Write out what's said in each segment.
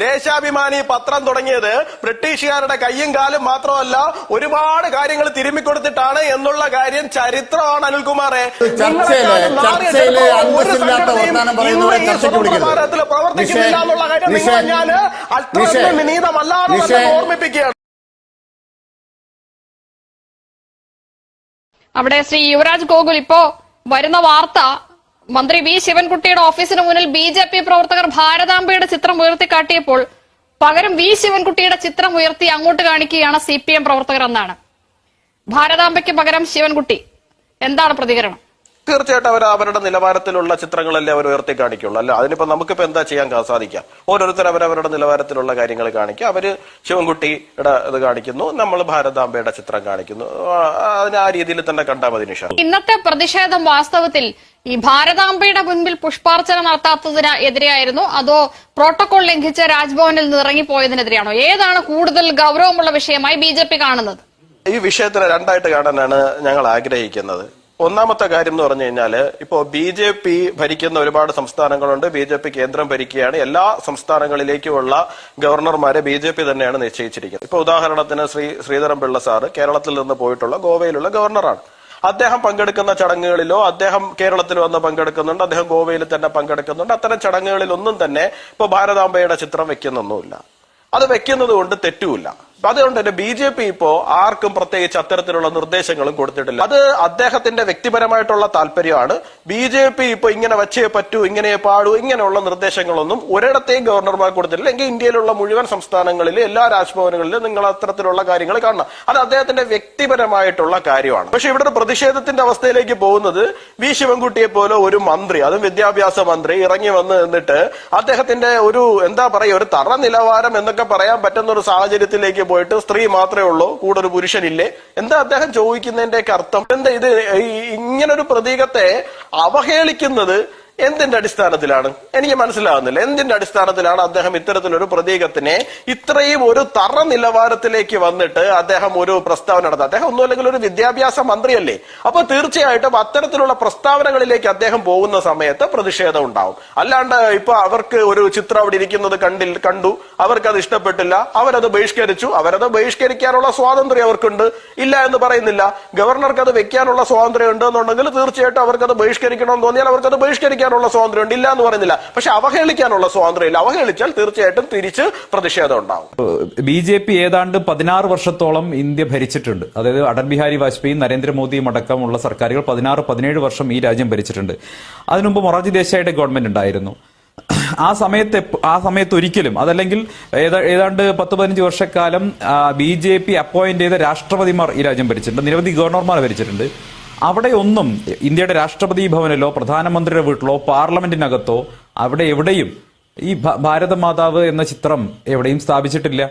ദേശാഭിമാനി പത്രം തുടങ്ങിയത് ബ്രിട്ടീഷുകാരുടെ കയ്യും കാലും മാത്രമല്ല ഒരുപാട് കാര്യങ്ങൾ തിരുമ്മിക്കൊടുത്തിട്ടാണ് എന്നുള്ള കാര്യം ചരിത്രമാണ്. അനിൽകുമാറെ, പ്രവർത്തിക്കുന്നില്ല എന്നുള്ള കാര്യം നിങ്ങൾ ഞാൻ അത്ര വിനീതമല്ലാതെ ഓർമ്മിപ്പിക്കുകയാണ്. അവിടെ ശ്രീ യുവരാജ് ഗോകുൽ, ഇപ്പോ വരുന്ന വാർത്ത മന്ത്രി വി ശിവൻകുട്ടിയുടെ ഓഫീസിന് മുന്നിൽ ബി.ജെ.പി. പ്രവർത്തകർ ഭാരതാംബയുടെ ചിത്രം ഉയർത്തിക്കാട്ടിയപ്പോൾ പകരം വി ശിവൻകുട്ടിയുടെ ചിത്രം ഉയർത്തി അങ്ങോട്ട് കാണിക്കുകയാണ് CPM പ്രവർത്തകർ എന്നാണ്. ഭാരതാംബയ്ക്ക് പകരം ശിവൻകുട്ടി. എന്താണ് പ്രതികരണം? തീർച്ചയായിട്ടും അവർ അവരുടെ നിലവാരത്തിലുള്ള ചിത്രങ്ങളല്ലേ അവർ ഉയർത്തി കാണിക്കുള്ളൂ. അല്ല, അതിനിപ്പോ നമുക്കിപ്പോ എന്താ ചെയ്യാൻ സാധിക്കാം? ഓരോരുത്തർ അവരവരുടെ നിലവാരത്തിലുള്ള കാര്യങ്ങൾ കാണിക്കുക. അവര് ശിവൻകുട്ടിയുടെ ഇത് കാണിക്കുന്നു, നമ്മൾ ഭാരതാംബയുടെ ചിത്രം കാണിക്കുന്നു. അതിന് ആ രീതിയിൽ തന്നെ കണ്ടാൽ മതി. നിഷ, ഇന്നത്തെ പ്രതിഷേധം വാസ്തവത്തിൽ ഈ ഭാരതാംബയുടെ മുൻപിൽ പുഷ്പാർച്ചന നടത്താത്തതിന് എതിരെയായിരുന്നു, അതോ പ്രോട്ടോകോൾ ലംഘിച്ച് രാജ്ഭവനിൽ നിന്ന് ഇറങ്ങിപ്പോയതിനെതിരെയാണോ? ഏതാണ് കൂടുതൽ ഗൗരവമുള്ള വിഷയമായി BJP കാണുന്നത്? ഈ വിഷയത്തിനെ രണ്ടായിട്ട് കാണാനാണ് ഞങ്ങൾ ആഗ്രഹിക്കുന്നത്. ഒന്നാമത്തെ കാര്യം എന്ന് പറഞ്ഞു കഴിഞ്ഞാല്, ഇപ്പോ BJP ഭരിക്കുന്ന ഒരുപാട് സംസ്ഥാനങ്ങളുണ്ട്. BJP കേന്ദ്രം ഭരിക്കുകയാണ്. എല്ലാ സംസ്ഥാനങ്ങളിലേക്കുമുള്ള ഗവർണർമാരെ BJP തന്നെയാണ് നിശ്ചയിച്ചിരിക്കുന്നത്. ഇപ്പൊ ഉദാഹരണത്തിന് ശ്രീധരൻപിള്ള സാറ് കേരളത്തിൽ നിന്ന് പോയിട്ടുള്ള ഗോവയിലുള്ള ഗവർണറാണ്. അദ്ദേഹം പങ്കെടുക്കുന്ന ചടങ്ങുകളിലോ, അദ്ദേഹം കേരളത്തിൽ വന്ന് പങ്കെടുക്കുന്നുണ്ട്, അദ്ദേഹം ഗോവയിൽ തന്നെ പങ്കെടുക്കുന്നുണ്ട്. അത്തരം ചടങ്ങുകളിലൊന്നും തന്നെ ഇപ്പൊ ഭാരതാംബയുടെ ചിത്രം വെക്കുന്നൊന്നുമില്ല. അത് വെക്കുന്നത് കൊണ്ട് തെറ്റുമില്ല. അതുകൊണ്ട് തന്നെ BJP ഇപ്പോ ആർക്കും പ്രത്യേകിച്ച് അത്തരത്തിലുള്ള നിർദ്ദേശങ്ങളും കൊടുത്തിട്ടില്ല. അത് അദ്ദേഹത്തിന്റെ വ്യക്തിപരമായിട്ടുള്ള താല്പര്യമാണ്. BJP ഇപ്പൊ ഇങ്ങനെ വച്ചേ പറ്റൂ, ഇങ്ങനെ പാടൂ, ഇങ്ങനെയുള്ള നിർദ്ദേശങ്ങളൊന്നും ഒരിടത്തെയും ഗവർണർമാർ കൊടുത്തിട്ടില്ല. എങ്കിൽ ഇന്ത്യയിലുള്ള മുഴുവൻ സംസ്ഥാനങ്ങളിലും എല്ലാ രാജ്ഭവനുകളിലും നിങ്ങൾ അത്തരത്തിലുള്ള കാര്യങ്ങൾ കാണണം. അത് അദ്ദേഹത്തിന്റെ വ്യക്തിപരമായിട്ടുള്ള കാര്യമാണ്. പക്ഷെ ഇവിടെ ഒരു പ്രതിഷേധത്തിന്റെ അവസ്ഥയിലേക്ക് പോകുന്നത് വി ശിവൻകുട്ടിയെ പോലെ ഒരു മന്ത്രി, അതും വിദ്യാഭ്യാസ മന്ത്രി, ഇറങ്ങി വന്ന് നിന്നിട്ട് അദ്ദേഹത്തിന്റെ ഒരു എന്താ പറയുക, ഒരു തറ നിലവാരം എന്നൊക്കെ പറയാൻ പറ്റുന്ന ഒരു സാഹചര്യത്തിലേക്ക് പോയിട്ട് സ്ത്രീ മാത്രമേ ഉള്ളൂ, കൂടെ ഒരു പുരുഷനില്ലേ, എന്താ അദ്ദേഹം ചോദിക്കുന്നതിന്റെ അർത്ഥം? എന്താ ഇത് ഇങ്ങനൊരു പ്രതീകത്തെ അവഹേളിക്കുന്നത് എന്തിന്റെ അടിസ്ഥാനത്തിലാണ്? എനിക്ക് മനസ്സിലാകുന്നില്ല. എന്തിന്റെ അടിസ്ഥാനത്തിലാണ് അദ്ദേഹം ഇത്തരത്തിലൊരു പ്രതീകത്തിനെ ഇത്രയും ഒരു തറ നിലവാരത്തിലേക്ക് വന്നിട്ട് അദ്ദേഹം ഒരു പ്രസ്താവന നടത്തുക? അദ്ദേഹം ഒന്നുമല്ലെങ്കിൽ ഒരു വിദ്യാഭ്യാസ മന്ത്രിയല്ലേ. അപ്പൊ തീർച്ചയായിട്ടും അത്തരത്തിലുള്ള പ്രസ്താവനകളിലേക്ക് അദ്ദേഹം പോകുന്ന സമയത്ത് പ്രതിഷേധം ഉണ്ടാവും. അല്ലാണ്ട് ഇപ്പൊ അവർക്ക് ഒരു ചിത്രം അവിടെ ഇരിക്കുന്നത് കണ്ടു, അവർക്കത് ഇഷ്ടപ്പെട്ടില്ല, അവരത് ബഹിഷ്കരിച്ചു. അവരത് ബഹിഷ്കരിക്കാനുള്ള സ്വാതന്ത്ര്യം അവർക്കുണ്ട്, ഇല്ല എന്ന് പറയുന്നില്ല. ഗവർണർക്ക് അത് വെക്കാനുള്ള സ്വാതന്ത്ര്യം ഉണ്ട് എന്നുണ്ടെങ്കിൽ തീർച്ചയായിട്ടും അവർക്കത് ബഹിഷ്കരിക്കണമെന്ന് തോന്നിയാൽ അവർക്കത് ബഹിഷ്കരിക്കാൻ സ്വാതന്ത്ര്യം ഇല്ല എന്ന് പറയുന്നില്ല. പക്ഷെ അവഹേളിക്കാനുള്ള സ്വാതന്ത്ര്യം ഇല്ല. അവഹേളിച്ചാൽ തീർച്ചയായിട്ടും തിരിച്ച് പ്രതിഷേധം ഉണ്ടാവും. BJP ഏതാണ്ട് 16 വർഷത്തോളം ഇന്ത്യ ഭരിച്ചിട്ടുണ്ട്. അതായത് അടൽ ബിഹാരി വാജ്പേയിയും നരേന്ദ്രമോദിയും അടക്കമുള്ള സർക്കാരുകൾ 16-17 വർഷം ഈ രാജ്യം ഭരിച്ചിട്ടുണ്ട്. അതിനുമുമ്പ് മൊറാർജി ദേശായിയുടെ ഗവൺമെന്റ് ഉണ്ടായിരുന്നു. ആ സമയത്ത് ഒരിക്കലും, അതല്ലെങ്കിൽ ഏതാണ്ട് 10-15 വർഷക്കാലം BJP അപ്പോയിന്റ് ചെയ്ത രാഷ്ട്രപതിമാർ ഈ രാജ്യം ഭരിച്ചിട്ടുണ്ട്. നിരവധി ഗവർണർമാർ ഭരിച്ചിട്ടുണ്ട്. അവിടെ ഒന്നും ഇന്ത്യയുടെ രാഷ്ട്രപതി ഭവനിലോ പ്രധാനമന്ത്രിയുടെ വീട്ടിലോ പാർലമെന്റിനകത്തോ അവിടെ എവിടെയും ഈ ഭാരതമാതാവ് എന്ന ചിത്രം എവിടെയും സ്ഥാപിച്ചിട്ടില്ല.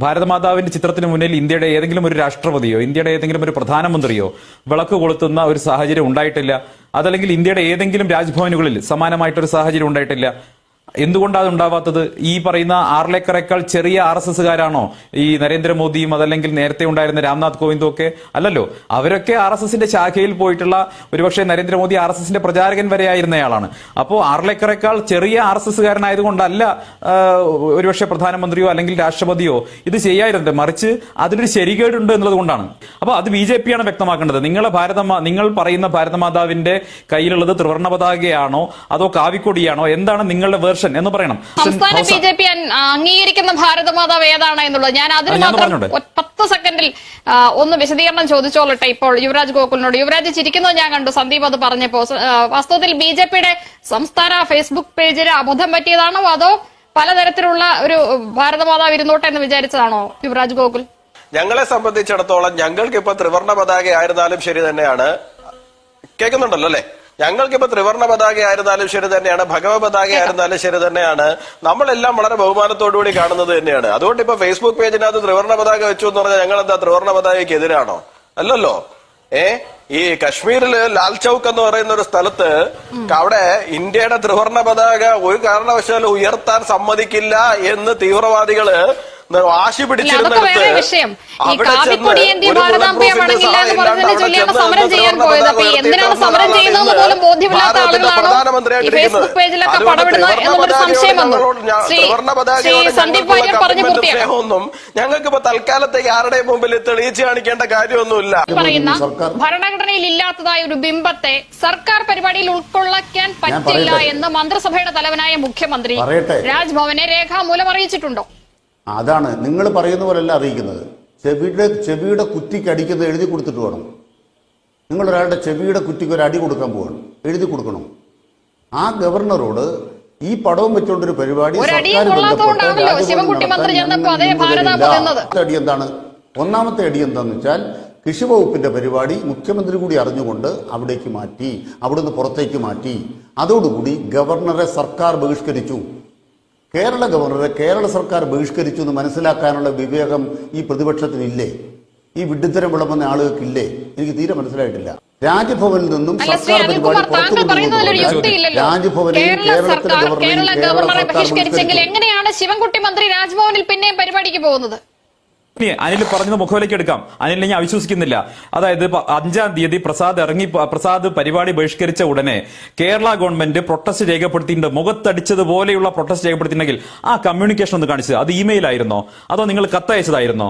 ഭാരതമാതാവിന്റെ ചിത്രത്തിന് മുന്നിൽ ഇന്ത്യയുടെ ഏതെങ്കിലും ഒരു രാഷ്ട്രപതിയോ ഇന്ത്യയുടെ ഏതെങ്കിലും ഒരു പ്രധാനമന്ത്രിയോ വിളക്ക് കൊളുത്തുന്ന ഒരു സാഹചര്യം ഉണ്ടായിട്ടില്ല. അതല്ലെങ്കിൽ ഇന്ത്യയുടെ ഏതെങ്കിലും രാജ്ഭവനുകളിൽ സമാനമായിട്ടൊരു സാഹചര്യം ഉണ്ടായിട്ടില്ല. എന്തുകൊണ്ടാണ് ഉണ്ടാവാത്തത്? ഈ പറയുന്ന 6 ഏക്കറേക്കാൾ ചെറിയ RSSകാരാണോ ഈ നരേന്ദ്രമോദിയും അതല്ലെങ്കിൽ നേരത്തെ ഉണ്ടായിരുന്ന രാംനാഥ് കോവിന്ദും ഒക്കെ? അല്ലല്ലോ. അവരൊക്കെ RSSന്റെ ശാഖയിൽ പോയിട്ടുള്ള, ഒരുപക്ഷെ നരേന്ദ്രമോദി RSSന്റെ പ്രചാരകൻ വരെയായിരുന്നയാളാണ്. അപ്പോൾ 6 ഏക്കറേക്കാൾ ചെറിയ RSSകാരനായതുകൊണ്ടല്ല ഒരുപക്ഷെ പ്രധാനമന്ത്രിയോ അല്ലെങ്കിൽ രാഷ്ട്രപതിയോ ഇത് ചെയ്യാറുണ്ട്. മറിച്ച് അതിലൊരു ശരികേടുണ്ട് എന്നുള്ളത് കൊണ്ടാണ്. അപ്പോൾ അത് BJP ആണ് വ്യക്തമാക്കേണ്ടത്. നിങ്ങൾ പറയുന്ന ഭാരതമാതാവിന്റെ കയ്യിലുള്ളത് ത്രിവർണ്ണ പതാകയാണോ അതോ കാവിക്കൊടിയാണോ? എന്താണ് നിങ്ങളുടെ വേർഷൻ എന്ന് പറയണം. സംസ്ഥാന BJP അംഗീകരിക്കുന്ന ഭാരതമാതാവ് ഏതാണ് എന്നുള്ളത് ഞാൻ അതിന് മാത്രം 10 സെക്കൻഡിൽ ഒന്ന് വിശദീകരണം ചോദിച്ചോളട്ടെ ഇപ്പോൾ യുവരാജ് ഗോകുലിനോട്. യുവരാജ് ചിരിക്കുന്നത് ഞാൻ കണ്ടു സന്ദീപ് അത് പറഞ്ഞപ്പോ. വാസ്തവത്തിൽ BJPയുടെ സംസ്ഥാന ഫേസ്ബുക്ക് പേജിൽ അബദ്ധം പറ്റിയതാണോ അതോ പലതരത്തിലുള്ള ഒരു ഭാരതമാതാവ് ഇരുന്നോട്ടെ എന്ന് വിചാരിച്ചതാണോ യുവരാജ് ഗോകുൽ? ഞങ്ങളെ സംബന്ധിച്ചിടത്തോളം ഞങ്ങൾക്ക് ഇപ്പൊ ത്രിവർണ്ണ പതാക ആയിരുന്നാലും ശരി തന്നെയാണ്. കേൾക്കുന്നുണ്ടല്ലോ അല്ലെ? ഞങ്ങൾക്കിപ്പോ ത്രിവർണ്ണ പതാക ആയിരുന്നാലും ശരി തന്നെയാണ്, ഭഗവത് പതാക ആയിരുന്നാലും ശരി തന്നെയാണ്. നമ്മളെല്ലാം വളരെ ബഹുമാനത്തോടുകൂടി കാണുന്നത് തന്നെയാണ്. അതുകൊണ്ട് ഇപ്പൊ ഫേസ്ബുക്ക് പേജിനകത്ത് ത്രിവർണ്ണ പതാക വെച്ചു എന്ന് പറഞ്ഞാൽ ഞങ്ങൾ എന്താ ത്രിവർണ്ണ പതാകയ്ക്ക് എതിരാണോ? അല്ലല്ലോ. ഈ കശ്മീരില് ലാൽ ചൌക്ക് എന്ന് പറയുന്ന ഒരു സ്ഥലത്ത് അവിടെ ഇന്ത്യയുടെ ത്രിവർണ്ണ പതാക ഒരു കാരണവശാലും ഉയർത്താൻ സമ്മതിക്കില്ല എന്ന് തീവ്രവാദികള് വാശി അതൊക്കെ വേറെ വിഷയം. ഈ കാവിക്കൊടി എന്തിയ ഭാരതാംബയെ വണങ്ങില്ല എന്ന് പറഞ്ഞതിനെ ചൊല്ലിയാണ് സമരം ചെയ്യാൻ പോയത്. അപ്പൊ എന്തിനാണ് സമരം ചെയ്യുന്നതെന്ന് പോലും ബോധ്യമില്ലാത്ത ആളുകളാണോ ഈ ഫേസ്ബുക്ക് പേജിലൊക്കെ പടവിടുന്നത് എന്നുള്ളൊരു സംശയം വന്നു. ശ്രീ സന്ദീപ് വാര്യർ പറഞ്ഞു പൂർത്തിയാക്കും. ഞങ്ങൾക്ക് ഇപ്പൊ തൽക്കാലത്തേക്ക് ആരുടെയും മുമ്പിൽ തെളിയിച്ച് കാണിക്കേണ്ട കാര്യമൊന്നുമില്ല. പറയുന്ന ഭരണഘടനയിൽ ഇല്ലാത്തതായ ഒരു ബിംബത്തെ സർക്കാർ പരിപാടിയിൽ ഉൾക്കൊള്ളിക്കാൻ പറ്റില്ല എന്ന് മന്ത്രിസഭയുടെ തലവനായ മുഖ്യമന്ത്രി രാജ്ഭവനെ രേഖാമൂലം അറിയിച്ചിട്ടുണ്ടോ? അതാണ് നിങ്ങൾ പറയുന്ന പോലെയല്ല അറിയിക്കുന്നത്. ചെവിയുടെ കുറ്റിക്ക് അടിക്കുന്നത് എഴുതി കൊടുത്തിട്ട് വേണം. നിങ്ങൾ ഒരാളുടെ ചെവിയുടെ കുറ്റിക്ക് ഒരു അടി കൊടുക്കാൻ പോവാണ്, എഴുതി കൊടുക്കണം. ആ ഗവർണറോട് ഈ പടവും വെച്ചുകൊണ്ടൊരു പരിപാടി അടി എന്താണ്? ഒന്നാമത്തെ അടി എന്താണെന്ന് വെച്ചാൽ കൃഷി വകുപ്പിന്റെ പരിപാടി മുഖ്യമന്ത്രി കൂടി അറിഞ്ഞുകൊണ്ട് അവിടേക്ക് മാറ്റി, അവിടുന്ന് പുറത്തേക്ക് മാറ്റി. അതോടുകൂടി ഗവർണറെ സർക്കാർ ബഹിഷ്കരിച്ചു. കേരള ഗവർണറെ കേരള സർക്കാർ ബഹിഷ്കരിച്ചു എന്ന് മനസ്സിലാക്കാനുള്ള വിവേകം ഈ പ്രതിപക്ഷത്തിനില്ലേ? ഈ വിഡ്ഢിത്തരം വിളമ്പുന്ന ആളുകൾക്കില്ലേ? എനിക്ക് തീരെ മനസ്സിലായിട്ടില്ല. രാജ്ഭവനിൽ നിന്നും സർക്കാർ പരിപാടി രാജ്ഭവനെയും കേരള ഗവർണറെ ബഹിഷ്കരിച്ചെങ്കിൽ എങ്ങനെയാണ് ശിവൻകുട്ടി മന്ത്രി രാജ്ഭവനിൽ പിന്നെയും പരിപാടിക്ക് പോകുന്നത്? അനിൽ പറഞ്ഞത് മുഖവിലേക്ക് എടുക്കാം. അനിലിനെ ഞാൻ അവിശ്വസിക്കുന്നില്ല. അതായത് 5-ാം തീയതി പ്രസാദ് പരിപാടി ബഹിഷ്കരിച്ച ഉടനെ കേരള ഗവൺമെന്റ് പ്രൊട്ടസ്റ്റ് രേഖപ്പെടുത്തിയിട്ടുണ്ട്. മുഖത്തടിച്ചതുപോലെയുള്ള പ്രൊട്ടസ്റ്റ് രേഖപ്പെടുത്തിയിട്ടുണ്ടെങ്കിൽ ആ കമ്മ്യൂണിക്കേഷൻ ഒന്ന് കാണിച്ചത്. അത് ഇമെയിൽ ആയിരുന്നോ അതോ നിങ്ങൾ കത്തയച്ചതായിരുന്നോ?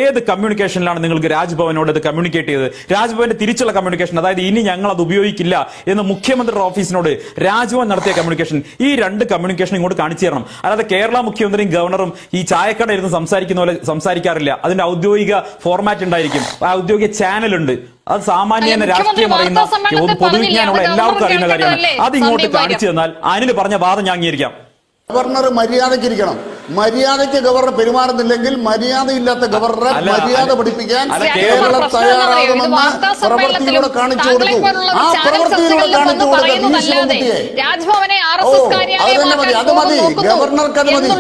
ഏത് കമ്മ്യൂണിക്കേഷനിലാണ് നിങ്ങൾക്ക് രാജ്ഭവനോട് ഇത് കമ്മ്യൂണിക്കേറ്റ് ചെയ്തത്? രാജ്ഭവന്റെ തിരിച്ചുള്ള കമ്മ്യൂണിക്കേഷൻ, അതായത് ഇനി ഞങ്ങൾ അത് ഉപയോഗിക്കില്ല എന്ന് മുഖ്യമന്ത്രിയുടെ ഓഫീസിനോട് രാജ്ഭവൻ നടത്തിയ കമ്മ്യൂണിക്കേഷൻ, ഈ രണ്ട് കമ്മ്യൂണിക്കേഷൻ ഇങ്ങോട്ട് കാണിച്ചു തരണം. അല്ലാതെ കേരള മുഖ്യമന്ത്രിയും ഗവർണറും ഈ ചായക്കട ഇരുന്ന് സംസാരിക്കുന്ന പോലെ സംസാരിക്കാറില്ല. അതിന്റെ ഔദ്യോഗിക ഫോർമാറ്റ് ഉണ്ടായിരിക്കും, ഔദ്യോഗിക ചാനൽ ഉണ്ട്. അത് സാമാന്യ രാഷ്ട്രീയം അറിയുന്ന പൊതുവിജ്ഞാനമുള്ള എല്ലാവർക്കും അറിയുന്ന കാര്യമാണ്. അത് ഇങ്ങോട്ട് കാണിച്ചു തന്നാൽ അനിൽ പറഞ്ഞ വാദം ഞാൻ അംഗീകരിക്കാം. ഗവർണർ മര്യാദയ്ക്കിരിക്കണം. മര്യാദയ്ക്ക് ഗവർണർ പെരുമാറുന്നില്ലെങ്കിൽ മര്യാദയില്ലാത്ത ഗവർണറെ മര്യാദ പഠിപ്പിക്കാൻ കേരളം തയ്യാറാകുമെന്ന് പ്രവൃത്തിയിലൂടെ കാണിച്ചു കൊടുത്തു. ആ പ്രവൃത്തിയിലൂടെ കാണിച്ചു അത് മതി. ഗവർണർക്ക് അത് മതി.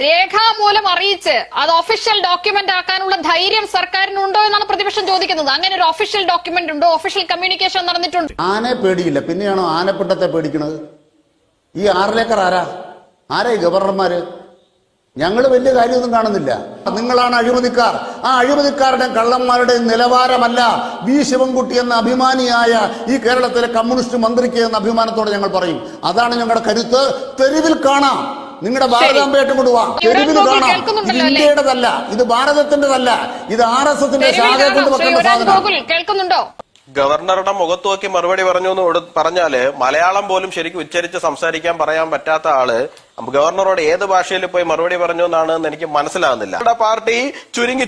രേഖാമൂലം അറിയിച്ച് അത് ഒഫീഷ്യൽ ഡോക്യുമെന്റ് ആക്കാനുള്ള ധൈര്യം സർക്കാരിനുണ്ടോ എന്നാണ് പ്രതിപക്ഷം ചോദിക്കുന്നത്. അങ്ങനെ ഒരു ഒഫീഷ്യൽ ഡോക്യുമെന്റ് ഉണ്ടോ? ഒഫീഷ്യൽ കമ്മ്യൂണിക്കേഷൻ നടന്നിട്ടുണ്ട്. ആനയെ പേടിയില്ല, പിന്നെയാണോ ആനപ്പിണ്ടത്തെ പേടിക്കുന്നത്? ഈ 6 ഏക്കർ ആരാ ഈ ഗവർണർമാര്? ഞങ്ങൾ വലിയ കാര്യമൊന്നും കാണുന്നില്ല. നിങ്ങളാണ് അഴിമതിക്കാർ. ആ അഴിമതിക്കാരുടെ കള്ളന്മാരുടെ നിലവാരമല്ല വി ശിവൻകുട്ടി എന്ന അഭിമാനിയായ ഈ കേരളത്തിലെ കമ്മ്യൂണിസ്റ്റ് മന്ത്രിക്ക് എന്ന അഭിമാനത്തോടെ ഞങ്ങൾ പറയും. അതാണ് ഞങ്ങളുടെ കരുത്ത്. തെരുവിൽ കാണാം. നിങ്ങളുടെ ഭാരതാംബയായിട്ടും കൊണ്ടുപോവാ. തെരുവിൽ കാണാം. ഇത് ഇന്ത്യയുടേതല്ല, ഇത് ഭാരതത്തിന്റെതല്ല, ഇത് RSSന്റെ ശാഖയെ കൊണ്ട് വെക്കേണ്ട സാധനം. കേൾക്കുന്നുണ്ടോ? ഗവർണറുടെ മുഖത്ത് നോക്കി മറുപടി പറഞ്ഞു എന്ന് പറഞ്ഞാല് മലയാളം പോലും ശരിക്കും ഉച്ചരിച്ച് സംസാരിക്കാൻ പറയാൻ പറ്റാത്ത ആള് ഗവർണറോട് ഏത് ഭാഷയിൽ പോയി മറുപടി പറഞ്ഞു എന്നാണ് എനിക്ക് മനസ്സിലാകുന്നില്ല. പാർട്ടി ചുരുങ്ങി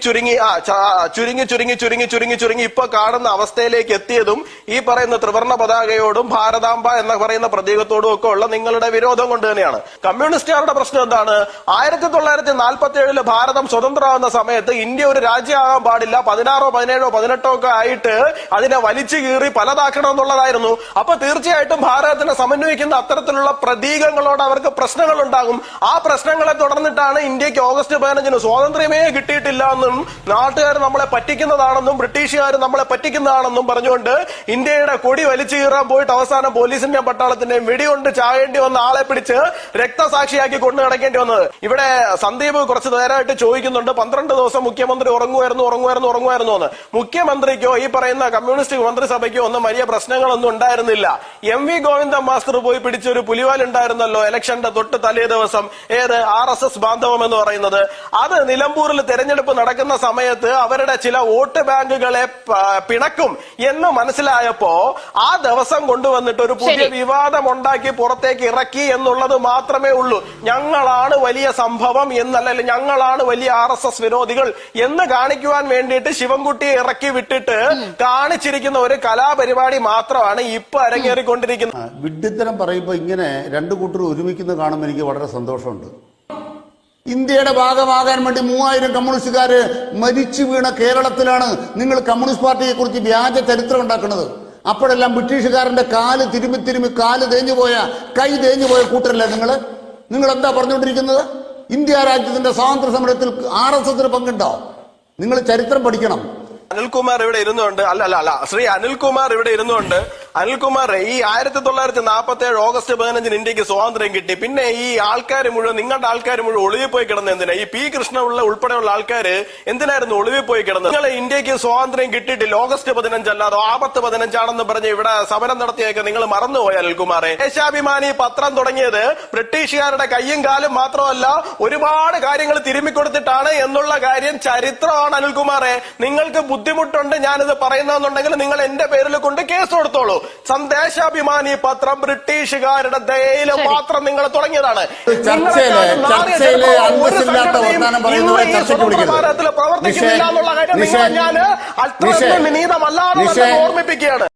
ഇപ്പൊ കാണുന്ന അവസ്ഥയിലേക്ക് എത്തിയതും ഈ പറയുന്ന ത്രിവർണ്ണ പതാകയോടും ഭാരതാംബ എന്ന് പറയുന്ന പ്രതീകത്തോടും ഒക്കെ ഉള്ള നിങ്ങളുടെ വിരോധം കൊണ്ട് തന്നെയാണ്. കമ്മ്യൂണിസ്റ്റുകാരുടെ പ്രശ്നം എന്താണ്? 1947 ഭാരതം സ്വതന്ത്രമാകുന്ന സമയത്ത് ഇന്ത്യ ഒരു രാജ്യമാകാൻ പാടില്ല, 16, 17, 18 ഒക്കെ ആയിട്ട് അതിനെ വലിച്ചു കീറി പലതാക്കണം എന്നുള്ളതായിരുന്നു. അപ്പൊ തീർച്ചയായിട്ടും ഭാരതത്തിനെ സമന്വയിക്കുന്ന അത്തരത്തിലുള്ള പ്രതീകങ്ങളോട് അവർക്ക് പ്രശ്നങ്ങൾ ഉണ്ടാകും. ആ പ്രശ്നങ്ങളെ തുടർന്നിട്ടാണ് ഇന്ത്യക്ക് ഓഗസ്റ്റ് 15 സ്വാതന്ത്ര്യമേ കിട്ടിയിട്ടില്ല എന്നും നാട്ടുകാർ നമ്മളെ പറ്റിക്കുന്നതാണെന്നും ബ്രിട്ടീഷുകാർ നമ്മളെ പറ്റിക്കുന്നതാണെന്നും പറഞ്ഞുകൊണ്ട് ഇന്ത്യയുടെ കൊടി വലിച്ചു കീറാൻ പോയിട്ട് അവസാനം പോലീസിന്റെയും പട്ടാളത്തിന്റെയും വെടികൊണ്ട് ചാകേണ്ടി വന്ന ആളെ പിടിച്ച് രക്തസാക്ഷിയാക്കി കൊണ്ടു നടക്കേണ്ടി വന്നത്. ഇവിടെ സന്ദീപ് കുറച്ചു നേരമായിട്ട് ചോദിക്കുന്നുണ്ട് 12 ദിവസം മുഖ്യമന്ത്രി ഉറങ്ങുമായിരുന്നു എന്ന്. മുഖ്യമന്ത്രിക്കോ ഈ പറയുന്ന കമ്മ്യൂണിസ്റ്റ് മന്ത്രിസഭയ്ക്കോ ഒന്നും വലിയ പ്രശ്നങ്ങളൊന്നും ഉണ്ടായിരുന്നില്ല. MV ഗോവിന്ദൻ മാസ്റ്റർ പോയി പിടിച്ചൊരു പുലിവാൽ ഉണ്ടായിരുന്നല്ലോ ഇലക്ഷന്റെ തൊട്ട് തലേ ദിവസം. ഏത് RSS ബാന്ധവം എന്ന് പറയുന്നത്? അത് നിലമ്പൂരിൽ തെരഞ്ഞെടുപ്പ് നടക്കുന്ന സമയത്ത് അവരുടെ ചില വോട്ട് ബാങ്കുകളെ പിണക്കും എന്ന് മനസ്സിലായപ്പോ ആ ദിവസം കൊണ്ടുവന്നിട്ട് ഒരു പുതിയ വിവാദം ഉണ്ടാക്കി പുറത്തേക്ക് ഇറക്കി എന്നുള്ളത് മാത്രമേ ഉള്ളൂ. ഞങ്ങളാണ് വലിയ സംഭവം എന്നല്ല, ഞങ്ങളാണ് വലിയ RSS വിരോധികൾ എന്ന് കാണിക്കുവാൻ വേണ്ടിയിട്ട് ശിവൻകുട്ടിയെ ഇറക്കി വിട്ടിട്ട് കാണിച്ചിരിക്കുന്ന ഒരു കലാപരിപാടി മാത്രമാണ് ഇപ്പൊ അരങ്ങേറിക്കൊണ്ടിരിക്കുന്നത്. വിഡ്ഢിത്തരം പറയുമ്പോ ഇങ്ങനെ രണ്ടു കൂട്ടർ ഒരുമിക്കുന്ന കാണുമ്പോൾ എനിക്ക് വളരെ സന്തോഷമുണ്ട്. ഇന്ത്യയുടെ ഭാഗമാകാൻ വേണ്ടി 3000 കമ്മ്യൂണിസ്റ്റുകാര് മരിച്ചു വീണ കേരളത്തിലാണ് നിങ്ങൾ കമ്മ്യൂണിസ്റ്റ് പാർട്ടിയെ കുറിച്ച് വ്യാജ ചരിത്രം ഉണ്ടാക്കുന്നത്. അപ്പോഴെല്ലാം ബ്രിട്ടീഷുകാരന്റെ കാല് തിരുമ്മി കാല് തേഞ്ഞുപോയ കൈ തേഞ്ഞുപോയ കൂട്ടരല്ലേ നിങ്ങൾ എന്താ പറഞ്ഞുകൊണ്ടിരിക്കുന്നത്? ഇന്ത്യ രാജ്യത്തിന്റെ സ്വാതന്ത്ര്യ സമരത്തിൽ RSSന് പങ്കുണ്ടോ? നിങ്ങൾ ചരിത്രം പഠിക്കണം. അനിൽകുമാർ ഇവിടെ ഇരുന്നുകൊണ്ട് ശ്രീ അനിൽകുമാർ ഇവിടെ ഇരുന്നുകൊണ്ട് അനിൽകുമാർ, ഈ 1947 ഓഗസ്റ്റ് 15 ഇന്ത്യക്ക് സ്വാതന്ത്ര്യം കിട്ടി. പിന്നെ ഈ ആൾക്കാർ മുഴുവൻ, നിങ്ങളുടെ ആൾക്കാർ മുഴുവൻ ഒളിവിൽ പോയി കിടന്നത് എന്തിനാ? ഈ പി കൃഷ്ണപിള്ള ഉൾപ്പെടെയുള്ള ആൾക്കാര് എന്തിനായിരുന്നു ഒളിവിൽ പോയി കിടന്നത്? നിങ്ങൾ ഇന്ത്യക്ക് സ്വാതന്ത്ര്യം കിട്ടിയിട്ടില്ല, ഓഗസ്റ്റ് 15 അല്ലാതെ ആപത്ത് 15 പറഞ്ഞ് ഇവിടെ സമരം നടത്തിയൊക്കെ നിങ്ങൾ മറന്നുപോയി അനിൽകുമാറെ. ദേശാഭിമാനി പത്രം തുടങ്ങിയത് ബ്രിട്ടീഷുകാരുടെ കയ്യും കാലും മാത്രമല്ല ഒരുപാട് കാര്യങ്ങൾ തിരുമ്മിക്കൊടുത്തിട്ടാണ് എന്നുള്ള കാര്യം ചരിത്രമാണ് അനിൽകുമാറെ. നിങ്ങൾക്ക് ബുദ്ധിമുട്ടുണ്ട് ഞാനിത് പറയുന്നതെന്നുണ്ടെങ്കിൽ നിങ്ങൾ എന്റെ പേരിൽ കൊണ്ട് കേസ് കൊടുത്തോളൂ. ദേശാഭിമാനി പത്രം ബ്രിട്ടീഷുകാരുടെ ദയയിൽ മാത്രം നിങ്ങൾ തുടങ്ങിയതാണ്. പ്രവർത്തിക്കുന്നില്ല എന്നുള്ള കാര്യം ഞാൻ അത്ര വിനീതമല്ലാതെ ഓർമ്മിപ്പിക്കുകയാണ്.